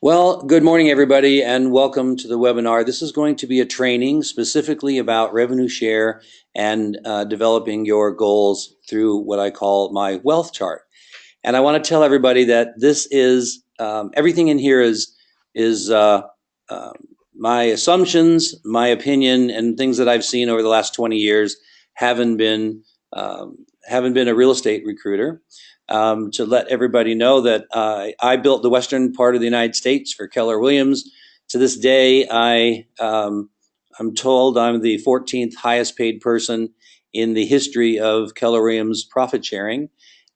Well, good morning, everybody, and welcome to the webinar. This is going to be a training specifically about revenue share and developing your goals through what I call my wealth chart. And I want to tell everybody that this is everything in here is uh, my assumptions, my opinion, and things that I've seen over the last 20 years. Haven't been haven't been a real estate recruiter. To let everybody know that I built the western part of the United States for Keller Williams. To this day, I'm told I'm the 14th highest paid person in the history of Keller Williams profit sharing.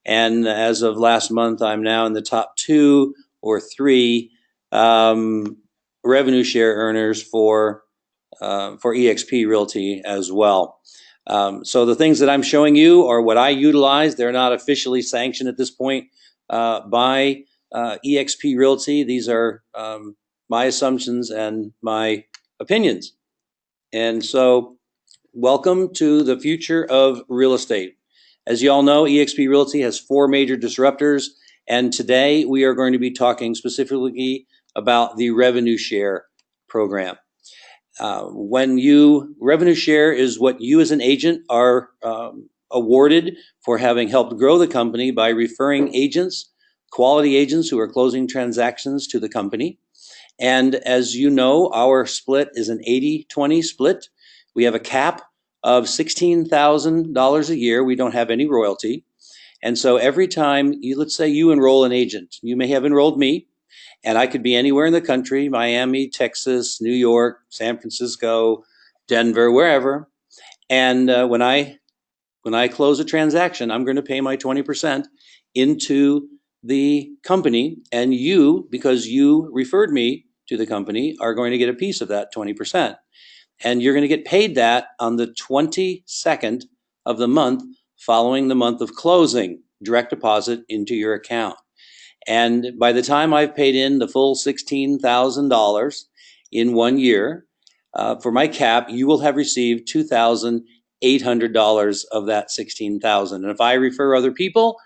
And as of last month, I'm now in the top two or three um, revenue share earners for eXp Realty as well. So the things that I'm showing you are what I utilize. They're not officially sanctioned at this point by eXp Realty. These are my assumptions and my opinions. And so welcome to the future of real estate. As you all know, eXp Realty has four major disruptors, and today we are going to be talking specifically about the revenue share program. Revenue share is what you as an agent are awarded for having helped grow the company by referring agents, quality agents who are closing transactions to the company. And as you know, our split is an 80-20 split. We have a cap of $16,000 a year. We don't have any royalty. And so every time let's say you enroll an agent, you may have enrolled me, and I could be anywhere in the country, Miami, Texas, New York, San Francisco, Denver, wherever. And when I close a transaction, I'm going to pay my 20% into the company, and you, because you referred me to the company, are going to get a piece of that 20%. And you're going to get paid that on the 22nd of the month following the month of closing, direct deposit into your account. And by the time I've paid in the full $16,000 in 1 year, for my cap, you will have received $2,800 of that $16,000. And if I refer other people,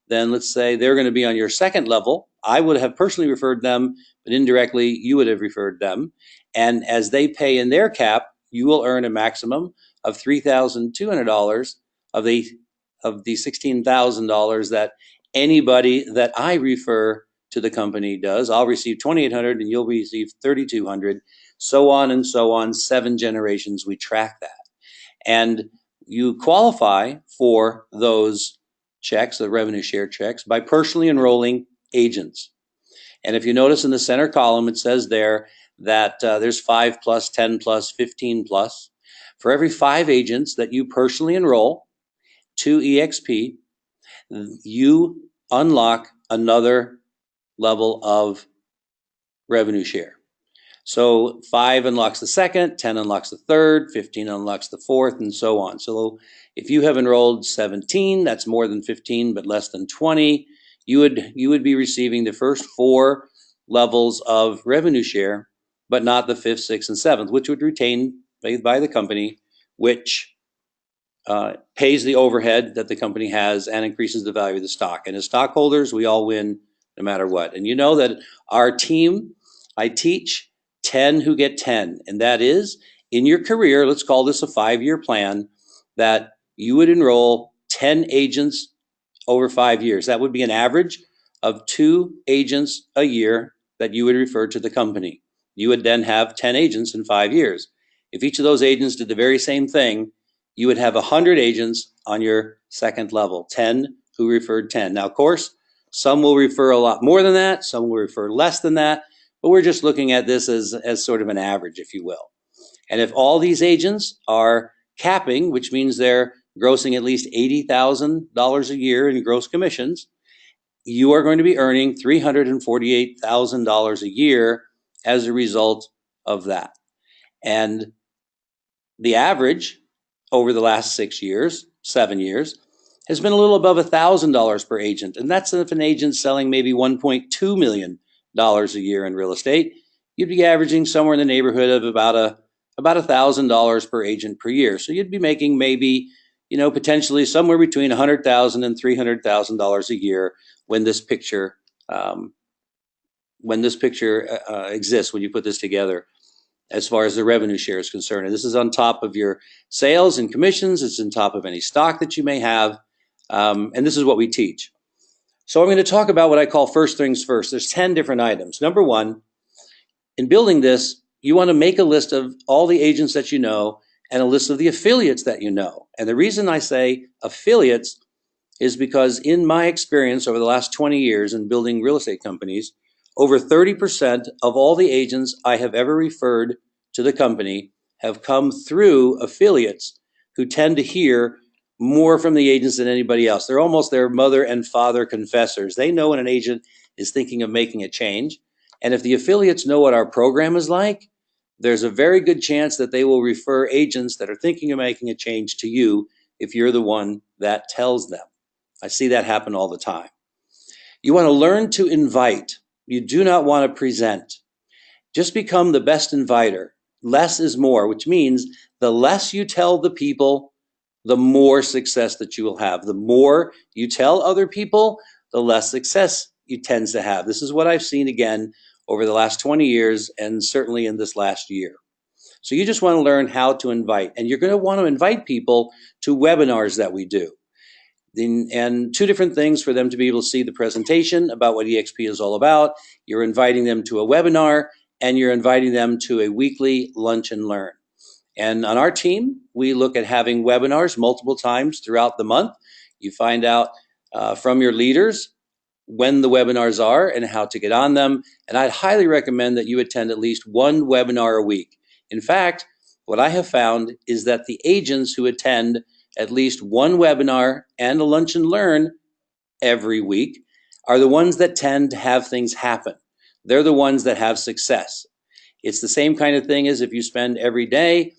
then let's say they're going to be on your second level. I would have personally referred them, but indirectly you would have referred them. And as they pay in their cap, you will earn a maximum of $3,200 of the $16,000 that anybody that I refer to the company does. I'll receive 2,800 and you'll receive 3,200, so on and so on. 7 generations, we track that. And you qualify for those checks, the revenue share checks, by personally enrolling agents. And if you notice in the center column, it says there that there's 5 plus, 10 plus, 15 plus. For every 5 agents that you personally enroll to eXp, you unlock another level of revenue share. So 5 unlocks the second, 10 unlocks the third, 15 unlocks the fourth, and so on. So if you have enrolled 17, that's more than 15 but less than 20, you would be receiving the first 4 levels of revenue share, but not the 5th, 6th, and 7th, which would retain by the company, which pays the overhead that the company has and increases the value of the stock. And as stockholders, we all win no matter what. And you know that our team, I teach 10 who get 10. And that is, in your career, let's call this a 5-year plan, that you would enroll 10 agents over 5 years. That would be an average of 2 agents a year that you would refer to the company. You would then have 10 agents in 5 years. If each of those agents did the very same thing, you would have 100 agents on your second level, 10 who referred 10. Now, of course, some will refer a lot more than that, some will refer less than that, but we're just looking at this as sort of an average, if you will. And if all these agents are capping, which means they're grossing at least $80,000 a year in gross commissions, you are going to be earning $348,000 a year as a result of that. And the average over the last 6 years, 7 years, has been a little above $1,000 per agent. And that's if an agent's selling maybe $1.2 million a year in real estate. You'd be averaging somewhere in the neighborhood of about $1,000 per agent per year. So you'd be making maybe, potentially somewhere between $100,000 and $300,000 a year when this picture when this picture exists, when you put this together, as far as the revenue share is concerned. And this is on top of your sales and commissions. It's on top of any stock that you may have. And this is what we teach. So I'm going to talk about what I call first things first. There's 10 different items. Number one, in building this, you want to make a list of all the agents that you know and a list of the affiliates that you know. And the reason I say affiliates is because in my experience over the last 20 years in building real estate companies, over 30% of all the agents I have ever referred to the company have come through affiliates who tend to hear more from the agents than anybody else. They're almost their mother and father confessors. They know when an agent is thinking of making a change. And if the affiliates know what our program is like, there's a very good chance that they will refer agents that are thinking of making a change to you if you're the one that tells them. I see that happen all the time. You want to learn to invite. You do not want to present. Just become the best inviter. Less is more, which means the less you tell the people, the more success that you will have. The more you tell other people, the less success you tend to have. This is what I've seen again over the last 20 years and certainly in this last year. So you just want to learn how to invite. And you're going to want to invite people to webinars that we do. And two different things for them to be able to see the presentation about what EXP is all about. You're inviting them to a webinar and you're inviting them to a weekly lunch and learn. And on our team, we look at having webinars multiple times throughout the month. You find out from your leaders when the webinars are and how to get on them. And I'd highly recommend that you attend at least one webinar a week. In fact, what I have found is that the agents who attend at least one webinar and a lunch and learn every week are the ones that tend to have things happen. They're the ones that have success. It's the same kind of thing as if you spend every day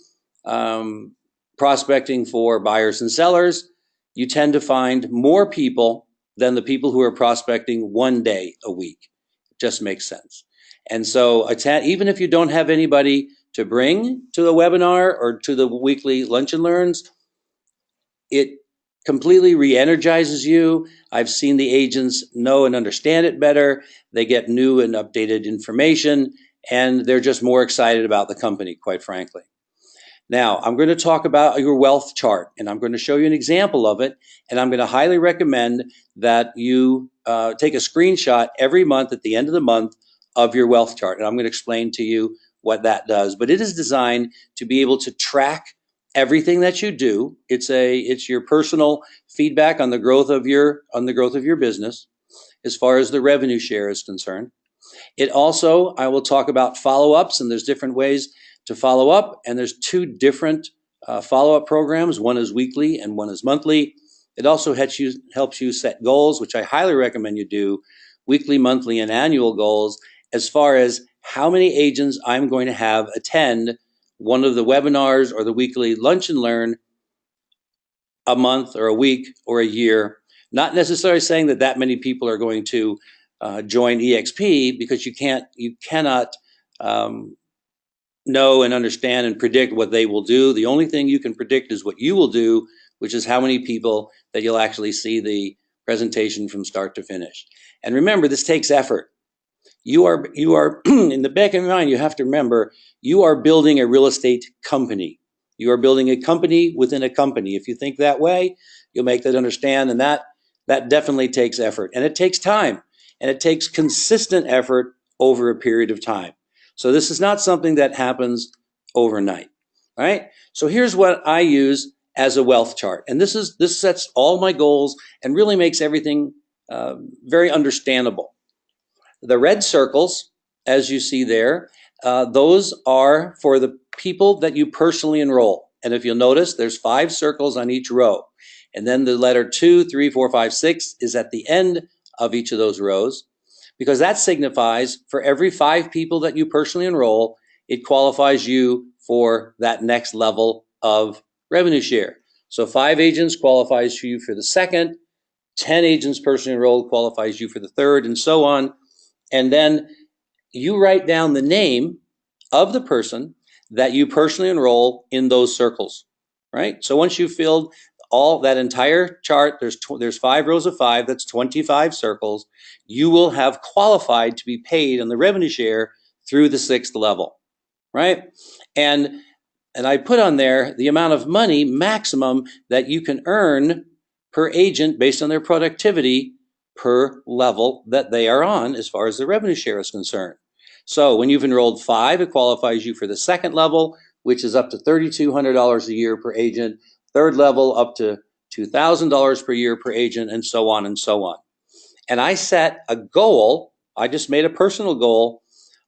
prospecting for buyers and sellers, you tend to find more people than the people who are prospecting one day a week. It just makes sense. And so even if you don't have anybody to bring to the webinar or to the weekly lunch and learns, it completely re-energizes you. I've seen the agents know and understand it better. They get new and updated information, and they're just more excited about the company, quite frankly. Now, I'm going to talk about your wealth chart, and I'm going to show you an example of it, and I'm going to highly recommend that you take a screenshot every month at the end of the month of your wealth chart, and I'm going to explain to you what that does. But it is designed to be able to track everything that you do. It's your personal feedback on the growth of your business as far as the revenue share is concerned. It also, I will talk about follow-ups, and there's different ways to follow up, and there's two different follow-up programs. One is weekly and one is monthly. It also helps you set goals, which I highly recommend you do, weekly, monthly, and annual goals, as far as how many agents I'm going to have attend one of the webinars or the weekly lunch and learn a month or a week or a year. Not necessarily saying that many people are going to join EXP, because you cannot know and understand and predict what they will do. The only thing you can predict is what you will do, which is how many people that you'll actually see the presentation from start to finish. And remember, this takes effort. You are in the back of your mind, you have to remember, you are building a real estate company. You are building a company within a company. If you think that way, you'll make that understand, and that definitely takes effort, and it takes time, and it takes consistent effort over a period of time. So this is not something that happens overnight, right? So here's what I use as a wealth chart, and this sets all my goals and really makes everything very understandable. The red circles, as you see there, those are for the people that you personally enroll. And if you'll notice, there's 5 circles on each row. And then the letter 2, 3, 4, 5, 6 is at the end of each of those rows, because that signifies for every 5 people that you personally enroll, it qualifies you for that next level of revenue share. So 5 agents qualifies you for the second, 10 agents personally enrolled qualifies you for the third, and so on. And then you write down the name of the person that you personally enroll in those circles, right? So once you've filled all that entire chart, there's 5 rows of 5, that's 25 circles, you will have qualified to be paid on the revenue share through the 6th level, right? And I put on there the amount of money maximum that you can earn per agent based on their productivity per level that they are on as far as the revenue share is concerned. So when you've enrolled 5, it qualifies you for the 2nd level, which is up to $3,200 a year per agent, 3rd level up to $2,000 per year per agent, and so on and so on. And I set a goal, I just made a personal goal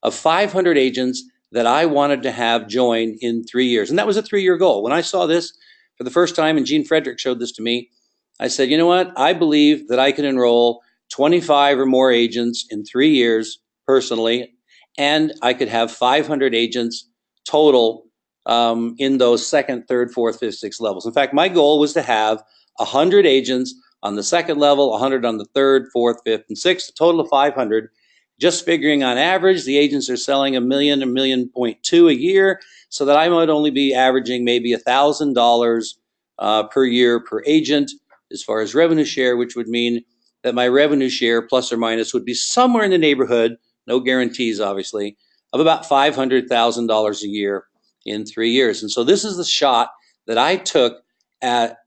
of 500 agents that I wanted to have join in 3 years. And that was a 3-year goal. When I saw this for the first time, and Gene Frederick showed this to me, I said, you know what? I believe that I can enroll 25 or more agents in 3 years personally, and I could have 500 agents total in those 2nd, 3rd, 4th, 5th, 6th levels. In fact, my goal was to have 100 agents on the 2nd level, 100 on the 3rd, 4th, 5th, and 6th, a total of 500. Just figuring on average, the agents are selling $1 million, $1.2 million a year, so that I might only be averaging maybe $1,000 per year per agent as far as revenue share, which would mean that my revenue share, plus or minus, would be somewhere in the neighborhood, no guarantees obviously, of about $500,000 a year in 3 years. And so this is the shot that I took at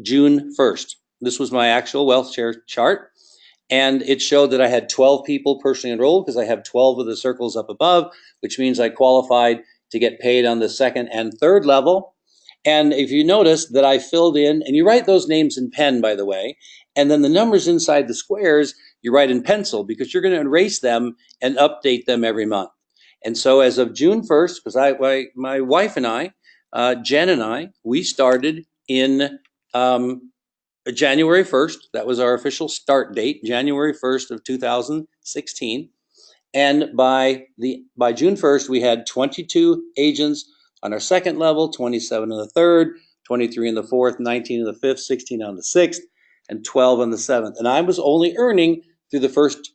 June 1st. This was my actual wealth share chart. And it showed that I had 12 people personally enrolled because I have 12 of the circles up above, which means I qualified to get paid on the 2nd and 3rd level. And if you notice that I filled in, and you write those names in pen, by the way, and then the numbers inside the squares, you write in pencil because you're going to erase them and update them every month. And so as of June 1st, because my wife and I, Jen and I, we started in January 1st. That was our official start date, January 1st of 2016. And by June 1st, we had 22 agents on our 2nd level, 27 on the 3rd, 23 on the 4th, 19 on the 5th, 16 on the 6th, and 12 on the 7th. And I was only earning through the first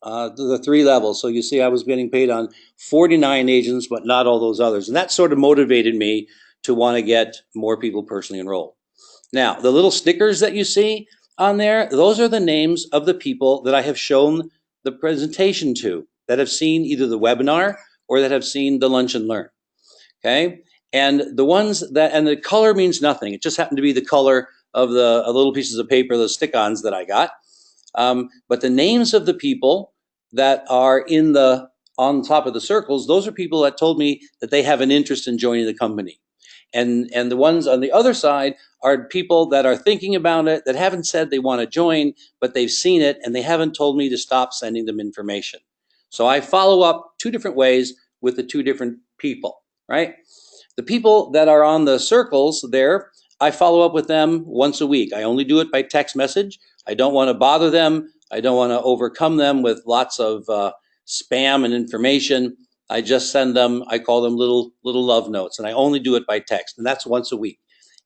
the 3 levels. So you see, I was getting paid on 49 agents, but not all those others. And that sort of motivated me to want to get more people personally enrolled. Now, the little stickers that you see on there, those are the names of the people that I have shown the presentation to, that have seen either the webinar or that have seen the Lunch and Learn. Okay? And the ones that, and the color means nothing. It just happened to be the color of the little pieces of paper, the stick-ons that I got. But the names of the people that are on top of the circles, those are people that told me that they have an interest in joining the company. And the ones on the other side are people that are thinking about it, that haven't said they want to join, but they've seen it and they haven't told me to stop sending them information. So I follow up 2 different ways with the 2 different people, right? The people that are on the circles there, I follow up with them once a week. I only do it by text message. I don't want to bother them. I don't want to overcome them with lots of spam and information. I just send them, I call them little love notes, and I only do it by text, and that's once a week.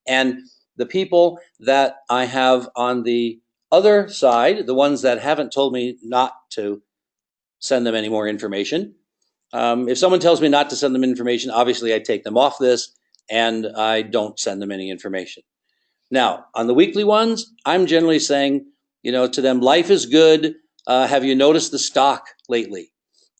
And the people that I have on the other side, the ones that haven't told me not to send them any more information, if someone tells me not to send them information, obviously I take them off this and I don't send them any information. Now, on the weekly ones, I'm generally saying, to them, life is good. Have you noticed the stock lately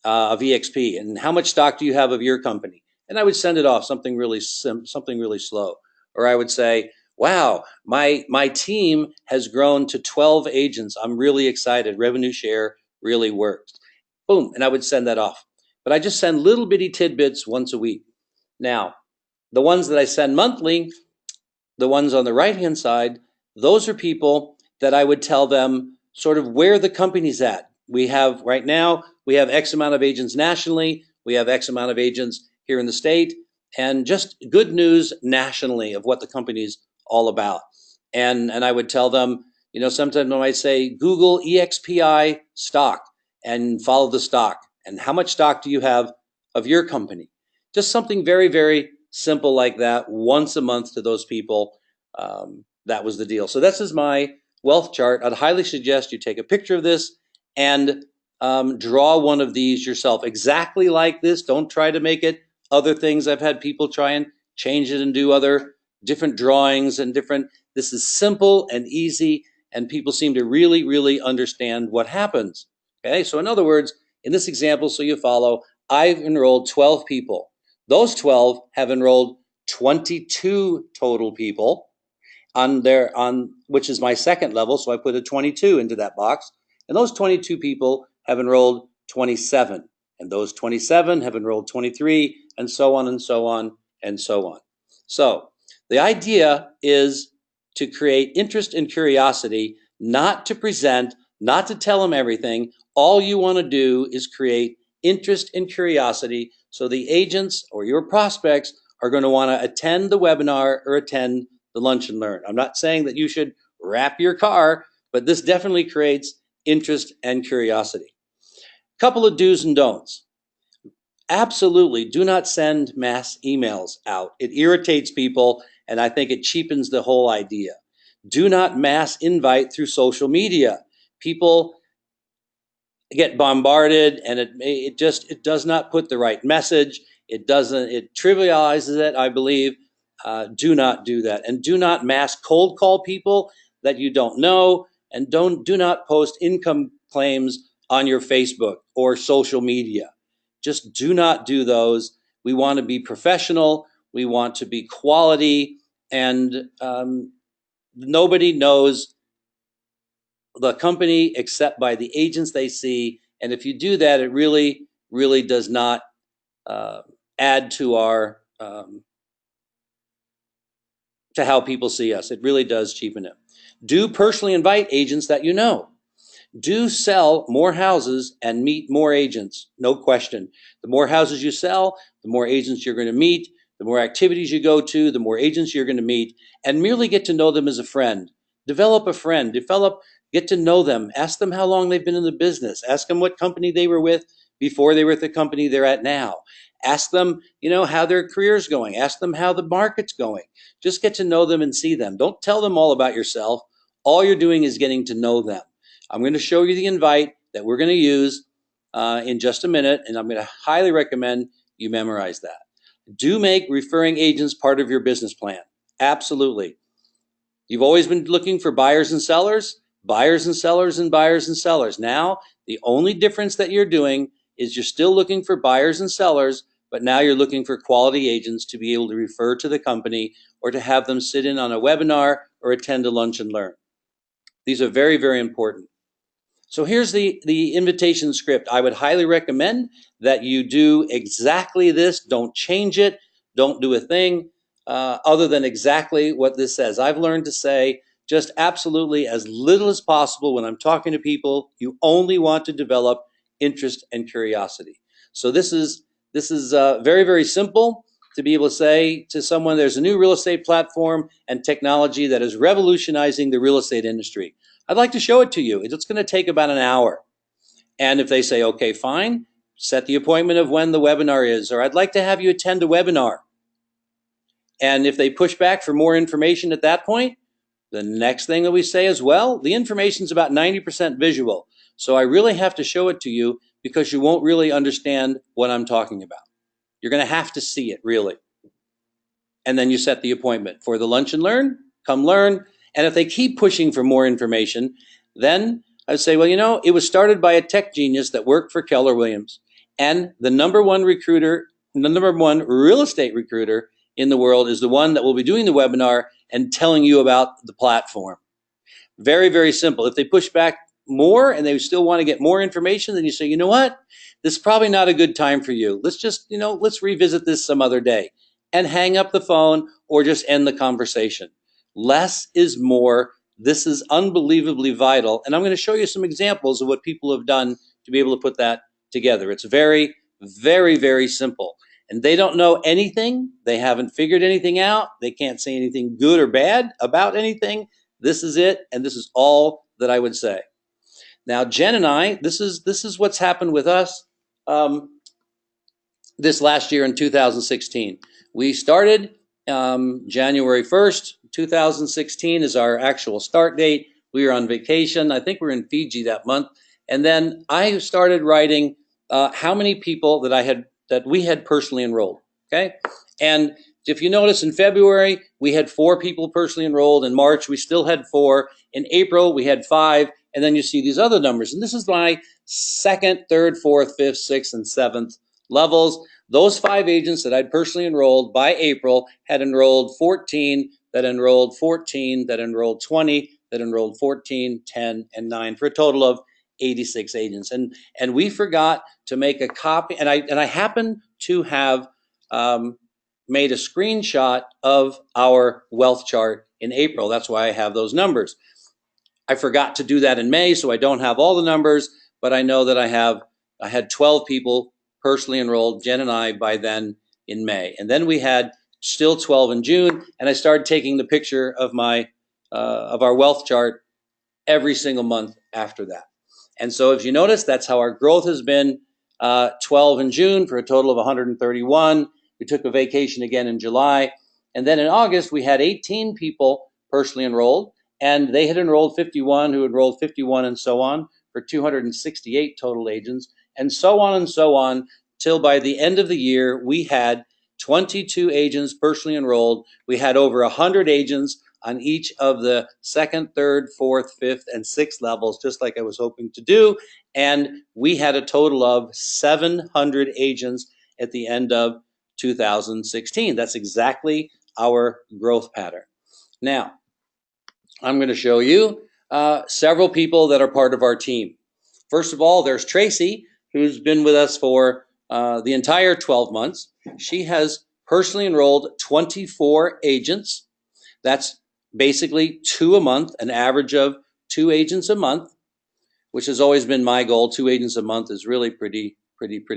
of EXP? And how much stock do you have of your company? And I would send it off, something really slow. Or I would say, wow, my team has grown to 12 agents. I'm really excited. Revenue share really works. Boom, and I would send that off. But I just send little bitty tidbits once a week. Now, the ones that I send monthly, the ones on the right-hand side, those are people that I would tell them sort of where the company's at. Right now, we have X amount of agents nationally. We have X amount of agents here in the state, and just good news nationally of what the company's all about. And I would tell them, sometimes I might say, Google EXPI stock and follow the stock. And how much stock do you have of your company? Just something very, very simple like that once a month to those people. That was the deal. So this is my wealth chart. I'd highly suggest you take a picture of this and draw one of these yourself exactly like this. Don't try to make it other things. I've had people try and change it and do other different drawings and different, this is simple and easy, and people seem to really, really understand what happens. Okay, so in other words, in this example, so you follow, I've enrolled 12 people. Those 12 have enrolled 22 total people on which is my second level, so I put a 22 into that box. And those 22 people have enrolled 27, and those 27 have enrolled 23, and so on and so on and so on. So the idea is to create interest and curiosity, not to present, not to tell them everything. All you want to do is create interest and curiosity, so the agents or your prospects are going to want to attend the webinar or attend the lunch and learn. I'm not saying that you should wrap your car, but this definitely creates interest and curiosity. Couple of do's and don'ts. Absolutely do not send mass emails out. It irritates people, and I think it cheapens the whole idea. Do not mass invite through social media. People get bombarded, and it does not put the right message. It trivializes it, I believe. Do not do that, and do not mass cold call people that you don't know, and do not post income claims on your Facebook or social media. Just do not do those. We want to be professional. We want to be quality, and nobody knows the company except by the agents they see. And if you do that, it really, really does not add to our to how people see us. It really does cheapen it. Do personally invite agents that you know. Do sell more houses and meet more agents, no question. The more houses you sell, the more agents you're going to meet, the more activities you go to, the more agents you're going to meet, and merely get to know them as a friend. Develop a friend, get to know them, ask them how long they've been in the business, ask them what company they were with before they were at the company they're at now. Ask them, how their career's going. Ask them how the market's going. Just get to know them and see them. Don't tell them all about yourself. All you're doing is getting to know them. I'm going to show you the invite that we're going to use in just a minute, and I'm going to highly recommend you memorize that. Do make referring agents part of your business plan. Absolutely. You've always been looking for buyers and sellers, buyers and sellers and buyers and sellers. Now, the only difference that you're doing is you're still looking for buyers and sellers, but now you're looking for quality agents to be able to refer to the company or to have them sit in on a webinar or attend a lunch and learn. These are very, very important. So here's the invitation script. I would highly recommend that you do exactly this. Don't change it. Don't do a thing other than exactly what this says. I've learned to say just absolutely as little as possible when I'm talking to people. You only want to develop interest and curiosity. So this is very, very simple to be able to say to someone, there's a new real estate platform and technology that is revolutionizing the real estate industry. I'd like to show it to you. It's going to take about an hour. And if they say, okay, fine, set the appointment of when the webinar is, or I'd like to have you attend a webinar. And if they push back for more information at that point, the next thing that we say is, well, the information's about 90% visual. So I really have to show it to you because you won't really understand what I'm talking about. You're going to have to see it, really. And then you set the appointment for the lunch and learn, come learn. And if they keep pushing for more information, then I say, well, it was started by a tech genius that worked for Keller Williams. And the number one real estate recruiter in the world is the one that will be doing the webinar and telling you about the platform. Very, very simple. If they push back more and they still want to get more information, then you say, you know what? This is probably not a good time for you. Let's just, let's revisit this some other day, and hang up the phone or just end the conversation. Less is more. This is unbelievably vital. And I'm going to show you some examples of what people have done to be able to put that together. It's very, very, very simple. And they don't know anything. They haven't figured anything out. They can't say anything good or bad about anything. This is it, and this is all that I would say. Now, Jen and I, this is what's happened with us this last year in 2016. We started January 1st, 2016 is our actual start date. We were on vacation. I think we were in Fiji that month. And then I started writing how many people that we had personally enrolled. Okay. And If you notice, in February, we had 4 people personally enrolled. In March, we still had 4. In April, we had 5. And then you see these other numbers. And this is my second, third, fourth, fifth, sixth, and seventh levels. Those 5 agents that I'd personally enrolled by April had enrolled 14, that enrolled 14, that enrolled 20, that enrolled 14, 10, and 9, for a total of 86 agents. And we forgot to make a copy. And I happen to have made a screenshot of our wealth chart in April. That's why I have those numbers. I forgot to do that in May, so I don't have all the numbers, but I know that I had 12 people personally enrolled, Jen and I, by then in May. And then we had still 12 in June, and I started taking the picture of our wealth chart every single month after that. And so if you notice, that's how our growth has been. 12 in June for a total of 131. We took a vacation again in July. And then in August, we had 18 people personally enrolled, and they had enrolled 51, who enrolled 51, and so on, for 268 total agents, and so on, till by the end of the year, we had 22 agents personally enrolled. We had over 100 agents on each of the second, third, fourth, fifth, and sixth levels, just like I was hoping to do. And we had a total of 700 agents at the end of 2016. That's exactly our growth pattern. Now, I'm going to show you several people that are part of our team. First of all, there's Tracy, who's been with us for the entire 12 months. She has personally enrolled 24 agents. That's basically 2 a month, an average of 2 agents a month, which has always been my goal. 2 agents a month is really pretty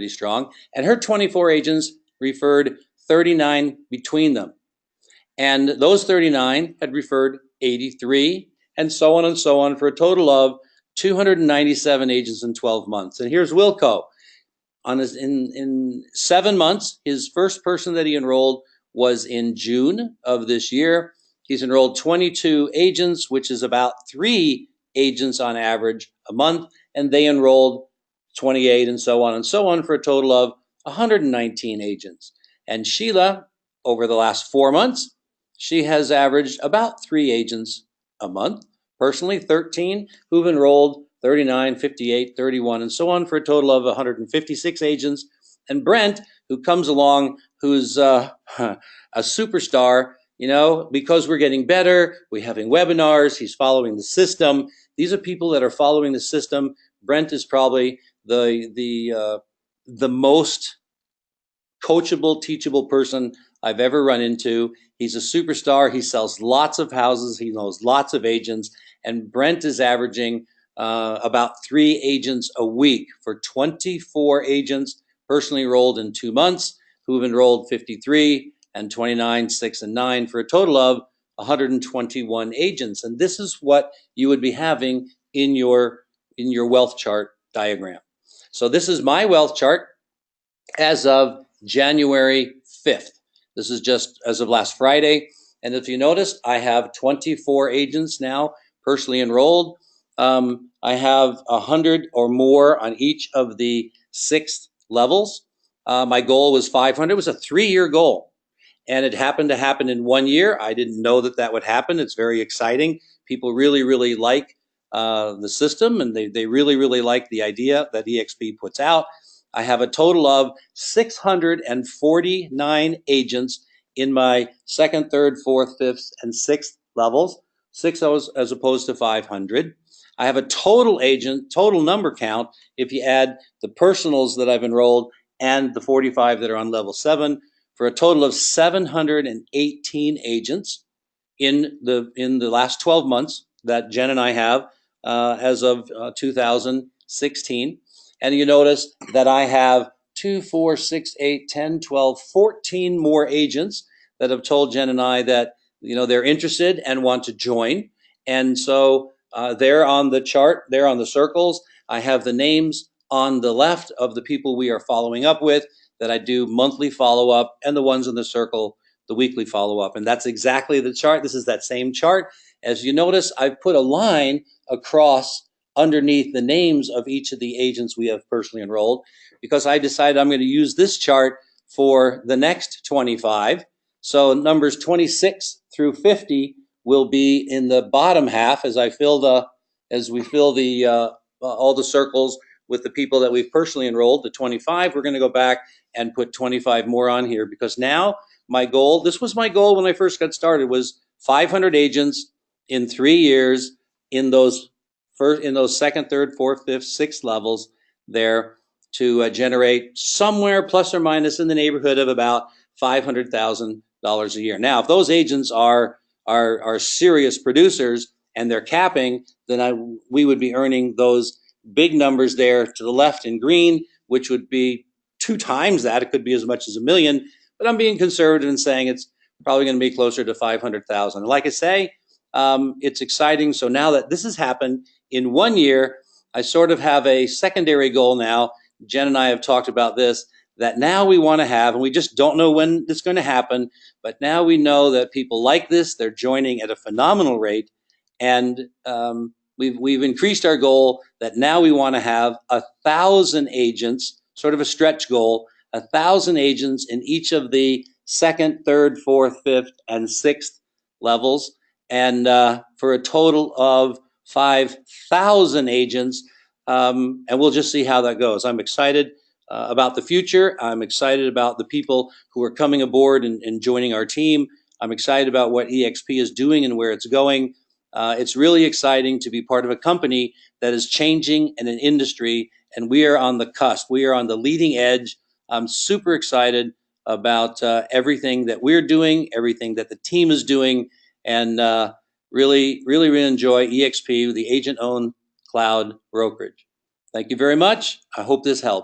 strong. And her 24 agents referred 39 between them. And those 39 had referred 83, and so on, for a total of 297 agents in 12 months. And here's Wilco. In 7 months, his first person that he enrolled was in June of this year. He's enrolled 22 agents, which is about 3 agents on average a month, and they enrolled 28, and so on, for a total of 119 agents. And Sheila, over the last 4 months, she has averaged about 3 agents a month. Personally, 13 who've enrolled 39, 58, 31, and so on, for a total of 156 agents. And Brent, who comes along, who's a superstar, because we're getting better, we're having webinars, he's following the system. These are people that are following the system. Brent is probably the most coachable, teachable person I've ever run into. He's a superstar. He sells lots of houses. He knows lots of agents. And Brent is averaging about 3 agents a week for 24 agents personally enrolled in 2 months, who have enrolled 53 and 29, 6, and 9, for a total of 121 agents. And this is what you would be having in your wealth chart diagram. So this is my wealth chart as of January 5th. This is just as of last Friday. And if you notice, I have 24 agents now personally enrolled. I have 100 or more on each of the 6 levels. My goal was 500. It was a 3-year goal. And it happened to happen in 1 year. I didn't know that would happen. It's very exciting. People really like the system, and they really like the idea that EXP puts out. I have a total of 649 agents in my second, third, fourth, fifth, and sixth levels, 6 as opposed to 500. I have a total number count, if you add the personals that I've enrolled and the 45 that are on level 7, for a total of 718 agents in the last 12 months that Jen and I have as of 2016. And you notice that I have 2, 4, 6, 8, 10, 12, 14 more agents that have told Jen and I that they're interested and want to join. And so they're on the chart, they're on the circles. I have the names on the left of the people we are following up with that I do monthly follow-up, and the ones in the circle, the weekly follow-up. And that's exactly the chart. This is that same chart. As you notice, I've put a line across underneath the names of each of the agents we have personally enrolled, because I decided I'm going to use this chart for the next 25. So numbers 26 through 50 will be in the bottom half as we fill the all the circles with the people that we've personally enrolled. The 25, we're going to go back and put 25 more on here, because now my goal, this was my goal when I first got started, was 500 agents in 3 years in those second, third, fourth, fifth, sixth levels there, to generate somewhere plus or minus in the neighborhood of about $500,000 a year. Now, if those agents are serious producers and they're capping, then we would be earning those big numbers there to the left in green, which would be 2 times that. It could be as much as $1 million, but I'm being conservative and saying it's probably going to be closer to 500,000. Like I say, it's exciting. So now that this has happened in 1 year, I sort of have a secondary goal now. Jen and I have talked about this, that now we want to have, and we just don't know when it's going to happen, but now we know that people like this. They're joining at a phenomenal rate, and we've increased our goal that now we want to have 1,000 agents, sort of a stretch goal, 1,000 agents in each of the second, third, fourth, fifth, and sixth levels, and for a total of 5,000 agents. And we'll just see how that goes. I'm excited about the future. I'm excited about the people who are coming aboard and joining our team. I'm excited about what EXP is doing and where it's going. It's really exciting to be part of a company that is changing in an industry, and we are on the cusp. We are on the leading edge. I'm super excited about everything that we're doing, everything that the team is doing, and really enjoy EXP, the agent-owned cloud brokerage. Thank you very much. I hope this helped.